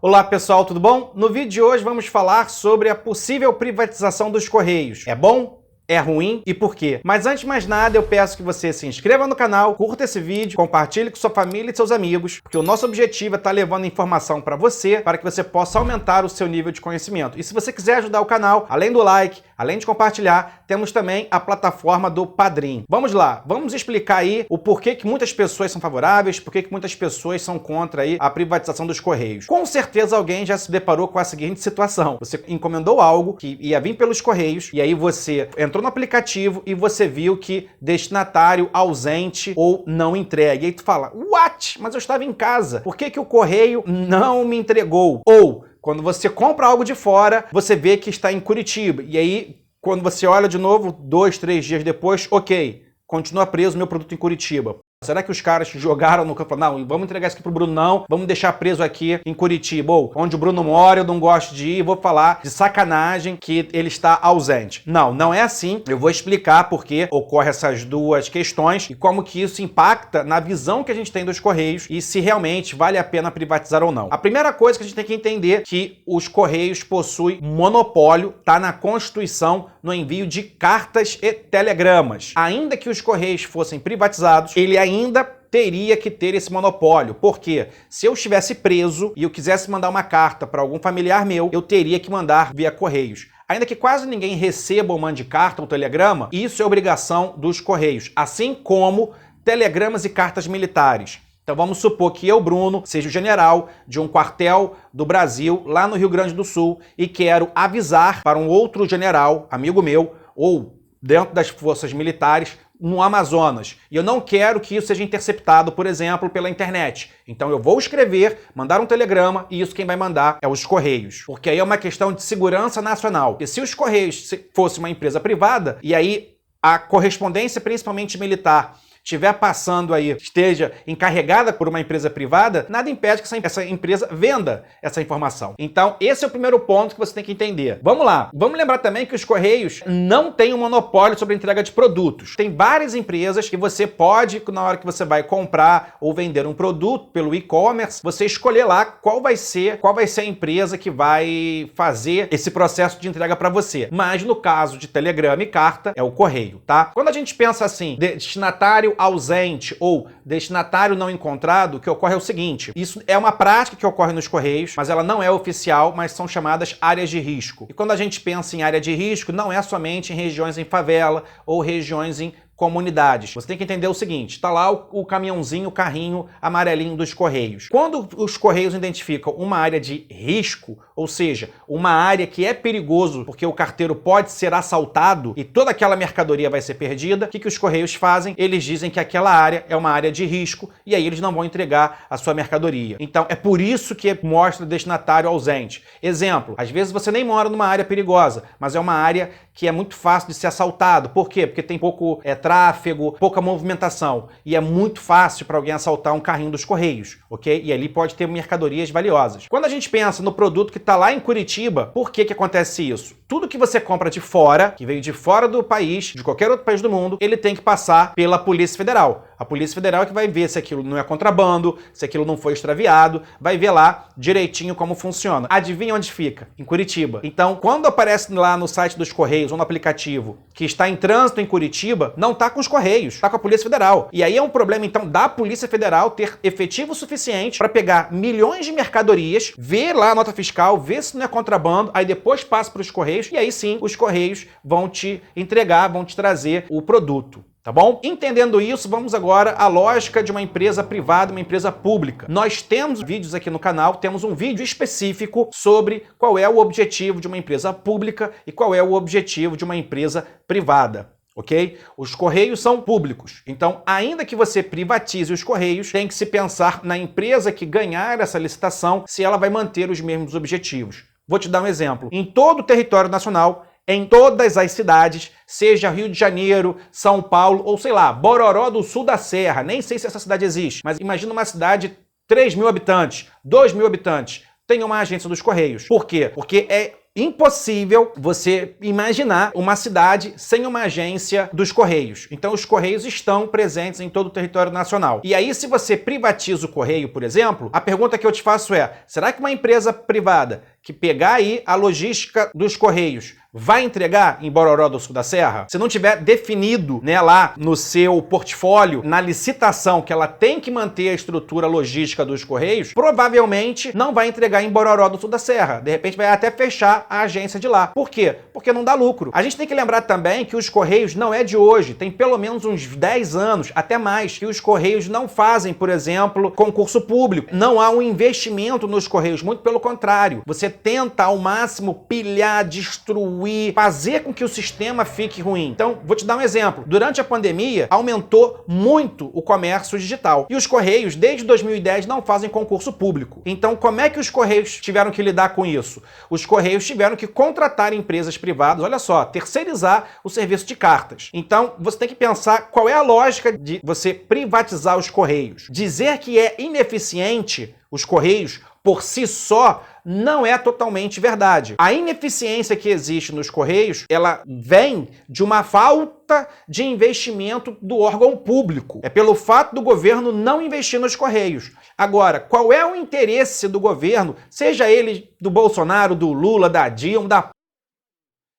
Olá pessoal, tudo bom? No vídeo de hoje vamos falar sobre a possível privatização dos Correios. É bom? É ruim? E por quê? Mas antes de mais nada, eu peço que você se inscreva no canal, curta esse vídeo, compartilhe com sua família e seus amigos, porque o nosso objetivo é estar levando informação para você, para que você possa aumentar o seu nível de conhecimento. E se você quiser ajudar o canal, além do like, além de compartilhar, temos também a plataforma do Padrim. Vamos lá, vamos explicar aí o porquê que muitas pessoas são favoráveis, porquê que muitas pessoas são contra aí a privatização dos Correios. Com certeza alguém já se deparou com a seguinte situação. Você encomendou algo que ia vir pelos Correios, e aí você entrou no aplicativo e você viu que destinatário ausente ou não entregue. E aí tu fala, what? Mas eu estava em casa. Por que que o correio não me entregou? Ou, quando você compra algo de fora, você vê que está em Curitiba. E aí, quando você olha de novo, 2, 3 dias depois, ok, continua preso meu produto em Curitiba. Será que os caras jogaram no campo? Não, vamos entregar isso aqui pro Bruno, não. Vamos deixar preso aqui em Curitiba. Ou onde o Bruno mora, eu não gosto de ir. Vou falar de sacanagem que ele está ausente. Não, não é assim. Eu vou explicar por que ocorrem essas duas questões e como que isso impacta na visão que a gente tem dos Correios e se realmente vale a pena privatizar ou não. A primeira coisa que a gente tem que entender é que os Correios possuem monopólio, tá na Constituição, no envio de cartas e telegramas. Ainda que os Correios fossem privatizados, ele ainda teria que ter esse monopólio. Porque se eu estivesse preso e eu quisesse mandar uma carta para algum familiar meu, eu teria que mandar via Correios. Ainda que quase ninguém receba ou mande carta ou telegrama, isso é obrigação dos Correios, assim como telegramas e cartas militares. Então vamos supor que eu, Bruno, seja o general de um quartel do Brasil, lá no Rio Grande do Sul, e quero avisar para um outro general, amigo meu, ou dentro das forças militares, no Amazonas. E eu não quero que isso seja interceptado, por exemplo, pela internet. Então eu vou escrever, mandar um telegrama, e isso quem vai mandar é os Correios. Porque aí é uma questão de segurança nacional. E se os Correios fosse uma empresa privada, e aí a correspondência, principalmente militar, estiver passando aí, esteja encarregada por uma empresa privada, nada impede que essa empresa venda essa informação. Então, esse é o primeiro ponto que você tem que entender. Vamos lá. Vamos lembrar também que os Correios não têm um monopólio sobre a entrega de produtos. Tem várias empresas que você pode, na hora que você vai comprar ou vender um produto pelo e-commerce, você escolher lá qual vai ser a empresa que vai fazer esse processo de entrega para você. Mas no caso de telegrama e carta, é o Correio, tá? Quando a gente pensa assim, destinatário ausente ou destinatário não encontrado, o que ocorre é o seguinte, isso é uma prática que ocorre nos Correios, mas ela não é oficial, mas são chamadas áreas de risco. E quando a gente pensa em área de risco, não é somente em regiões em favela ou regiões em comunidades. Você tem que entender o seguinte, está lá o caminhãozinho, o carrinho amarelinho dos Correios. Quando os Correios identificam uma área de risco, ou seja, uma área que é perigoso porque o carteiro pode ser assaltado e toda aquela mercadoria vai ser perdida, o que os Correios fazem? Eles dizem que aquela área é uma área de risco e aí eles não vão entregar a sua mercadoria. Então é por isso que mostra o destinatário ausente. Exemplo, às vezes você nem mora numa área perigosa, mas é uma área que é muito fácil de ser assaltado. Por quê? Porque tem pouco tráfego, pouca movimentação. E é muito fácil para alguém assaltar um carrinho dos Correios, ok? E ali pode ter mercadorias valiosas. Quando a gente pensa no produto que está lá em Curitiba, por que acontece isso? Tudo que você compra de fora, que veio de fora do país, de qualquer outro país do mundo, ele tem que passar pela Polícia Federal. A Polícia Federal é que vai ver se aquilo não é contrabando, se aquilo não foi extraviado, vai ver lá direitinho como funciona. Adivinha onde fica? Em Curitiba. Então, quando aparece lá no site dos Correios ou no aplicativo que está em trânsito em Curitiba, não está com os Correios, está com a Polícia Federal. E aí é um problema, então, da Polícia Federal ter efetivo suficiente para pegar milhões de mercadorias, ver lá a nota fiscal, ver se não é contrabando, aí depois passa para os Correios, e aí sim os Correios vão te entregar, vão te trazer o produto. Tá bom? Entendendo isso, vamos agora à lógica de uma empresa privada, uma empresa pública. Nós temos vídeos aqui no canal, temos um vídeo específico sobre qual é o objetivo de uma empresa pública e qual é o objetivo de uma empresa privada. Ok? Os Correios são públicos, então ainda que você privatize os Correios, tem que se pensar na empresa que ganhar essa licitação, se ela vai manter os mesmos objetivos. Vou te dar um exemplo. Em todo o território nacional, em todas as cidades, seja Rio de Janeiro, São Paulo ou sei lá, Bororó do Sul da Serra, nem sei se essa cidade existe, mas imagina uma cidade de 3.000 habitantes, 2.000 habitantes, tem uma agência dos Correios. Por quê? Porque é impossível você imaginar uma cidade sem uma agência dos Correios. Então os Correios estão presentes em todo o território nacional. E aí, se você privatiza o Correio, por exemplo, a pergunta que eu te faço é: será que uma empresa privada que pegar aí a logística dos Correios vai entregar em Bororó do Sul da Serra? Se não tiver definido, né, lá no seu portfólio, na licitação, que ela tem que manter a estrutura logística dos Correios, provavelmente não vai entregar em Bororó do Sul da Serra. De repente vai até fechar a agência de lá. Por quê? Porque não dá lucro. A gente tem que lembrar também que os Correios não é de hoje, tem pelo menos uns 10 anos, até mais, que os Correios não fazem, por exemplo, concurso público. Não há um investimento nos Correios, muito pelo contrário. Você tenta ao máximo pilhar, destruir, fazer com que o sistema fique ruim. Então, vou te dar um exemplo. Durante a pandemia, aumentou muito o comércio digital. E os Correios, desde 2010, não fazem concurso público. Então, como é que os Correios tiveram que lidar com isso? Os Correios tiveram que contratar empresas privadas, olha só, terceirizar o serviço de cartas. Então, você tem que pensar qual é a lógica de você privatizar os Correios. Dizer que é ineficiente os Correios por si só não é totalmente verdade. A ineficiência que existe nos Correios, ela vem de uma falta de investimento do órgão público. É pelo fato do governo não investir nos Correios. Agora, qual é o interesse do governo, seja ele do Bolsonaro, do Lula, da Dilma,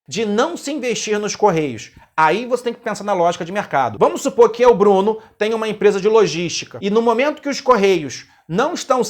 de não se investir nos Correios? Aí você tem que pensar na lógica de mercado. Vamos supor que eu, Bruno, tenho uma empresa de logística e no momento que os Correios não estão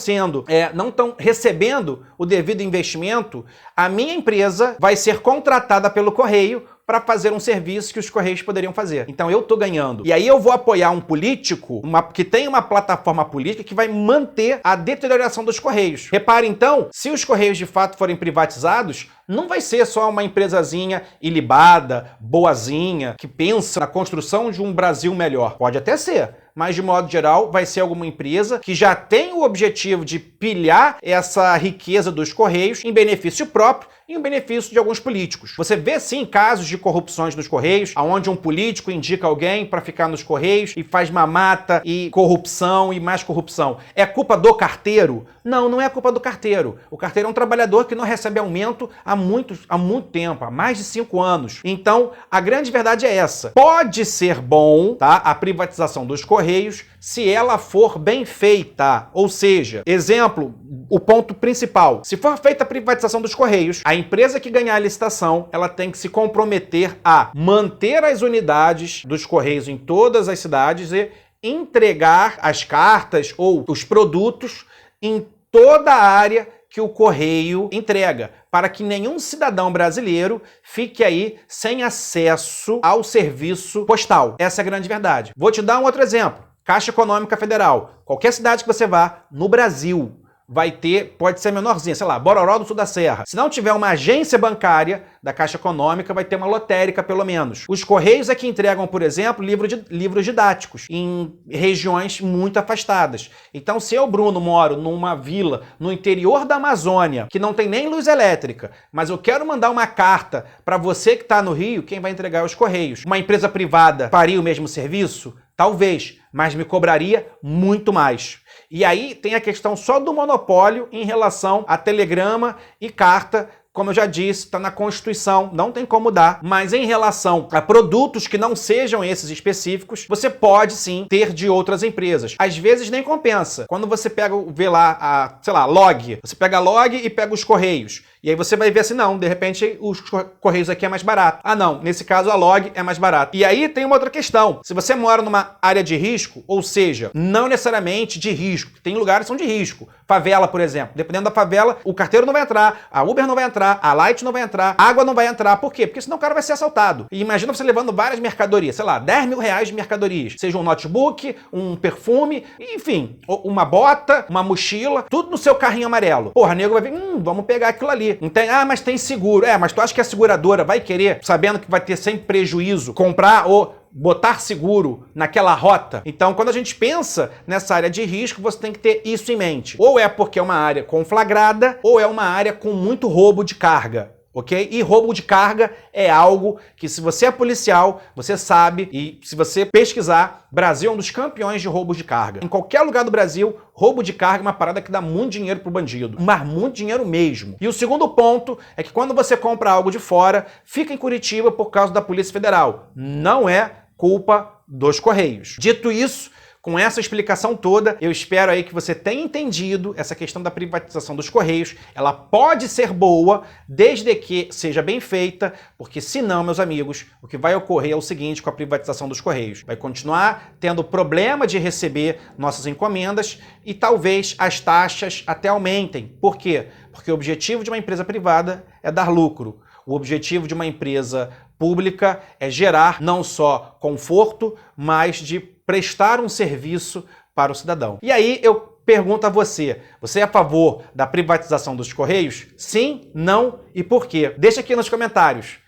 recebendo o devido investimento, a minha empresa vai ser contratada pelo Correio para fazer um serviço que os Correios poderiam fazer. Então eu tô ganhando. E aí eu vou apoiar um político que tem uma plataforma política que vai manter a deterioração dos Correios. Repare então, se os Correios de fato forem privatizados, não vai ser só uma empresazinha ilibada, boazinha, que pensa na construção de um Brasil melhor. Pode até ser, mas de modo geral vai ser alguma empresa que já tem o objetivo de pilhar essa riqueza dos Correios em benefício próprio e em benefício de alguns políticos. Você vê sim casos de corrupções nos Correios, onde um político indica alguém para ficar nos Correios e faz mamata e corrupção e mais corrupção. É culpa do carteiro? Não, não é culpa do carteiro. O carteiro é um trabalhador que não recebe aumento há muito tempo, há mais de 5 anos. Então, a grande verdade é essa. Pode ser bom, tá, a privatização dos Correios se ela for bem feita. Ou seja, exemplo, o ponto principal. Se for feita a privatização dos Correios, a empresa que ganhar a licitação, ela tem que se comprometer a manter as unidades dos Correios em todas as cidades e entregar as cartas ou os produtos em toda a área que o Correio entrega, para que nenhum cidadão brasileiro fique aí sem acesso ao serviço postal. Essa é a grande verdade. Vou te dar um outro exemplo. Caixa Econômica Federal. Qualquer cidade que você vá no Brasil vai ter, pode ser menorzinha, sei lá, Bororó do Sul da Serra. Se não tiver uma agência bancária da Caixa Econômica, vai ter uma lotérica, pelo menos. Os Correios é que entregam, por exemplo, livros didáticos em regiões muito afastadas. Então, se eu, Bruno, moro numa vila no interior da Amazônia, que não tem nem luz elétrica, mas eu quero mandar uma carta para você que está no Rio, quem vai entregar é os Correios. Uma empresa privada faria o mesmo serviço? Talvez, mas me cobraria muito mais. E aí tem a questão só do monopólio em relação a telegrama e carta. Como eu já disse, está na Constituição, não tem como dar. Mas em relação a produtos que não sejam esses específicos, você pode sim ter de outras empresas. Às vezes nem compensa. Quando você vê lá sei lá, log, você pega a log e pega os Correios. E aí você vai ver assim, não, de repente os Correios aqui é mais barato. Ah não, nesse caso a log é mais barato. E aí tem uma outra questão. Se você mora numa área de risco, ou seja, não necessariamente de risco, tem lugares que são de risco. Favela, por exemplo. Dependendo da favela, o carteiro não vai entrar, a Uber não vai entrar, a Light não vai entrar, a água não vai entrar. Por quê? Porque senão o cara vai ser assaltado. E imagina você levando várias mercadorias, sei lá, 10 mil reais de mercadorias. Seja um notebook, um perfume, enfim, uma bota, uma mochila, tudo no seu carrinho amarelo. Porra, nego vai ver, vamos pegar aquilo ali. Não tem, mas tem seguro. Mas tu acha que a seguradora vai querer, sabendo que vai ter sempre prejuízo, comprar ou botar seguro naquela rota? Então, quando a gente pensa nessa área de risco, você tem que ter isso em mente. Ou é porque é uma área conflagrada, ou é uma área com muito roubo de carga. ok? E roubo de carga é algo que, se você é policial, você sabe, e se você pesquisar, Brasil é um dos campeões de roubos de carga. Em qualquer lugar do Brasil, roubo de carga é uma parada que dá muito dinheiro pro bandido, mas muito dinheiro mesmo. E o segundo ponto é que quando você compra algo de fora, fica em Curitiba por causa da Polícia Federal. Não é culpa dos Correios. Dito isso, com essa explicação toda, eu espero aí que você tenha entendido essa questão da privatização dos Correios. Ela pode ser boa, desde que seja bem feita, porque senão, meus amigos, o que vai ocorrer é o seguinte com a privatização dos Correios. Vai continuar tendo problema de receber nossas encomendas e talvez as taxas até aumentem. Por quê? Porque o objetivo de uma empresa privada é dar lucro. O objetivo de uma empresa pública é gerar não só conforto, mas de prestar um serviço para o cidadão. E aí eu pergunto a você, você é a favor da privatização dos Correios? Sim, não e por quê? Deixa aqui nos comentários.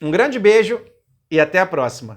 Um grande beijo e até a próxima.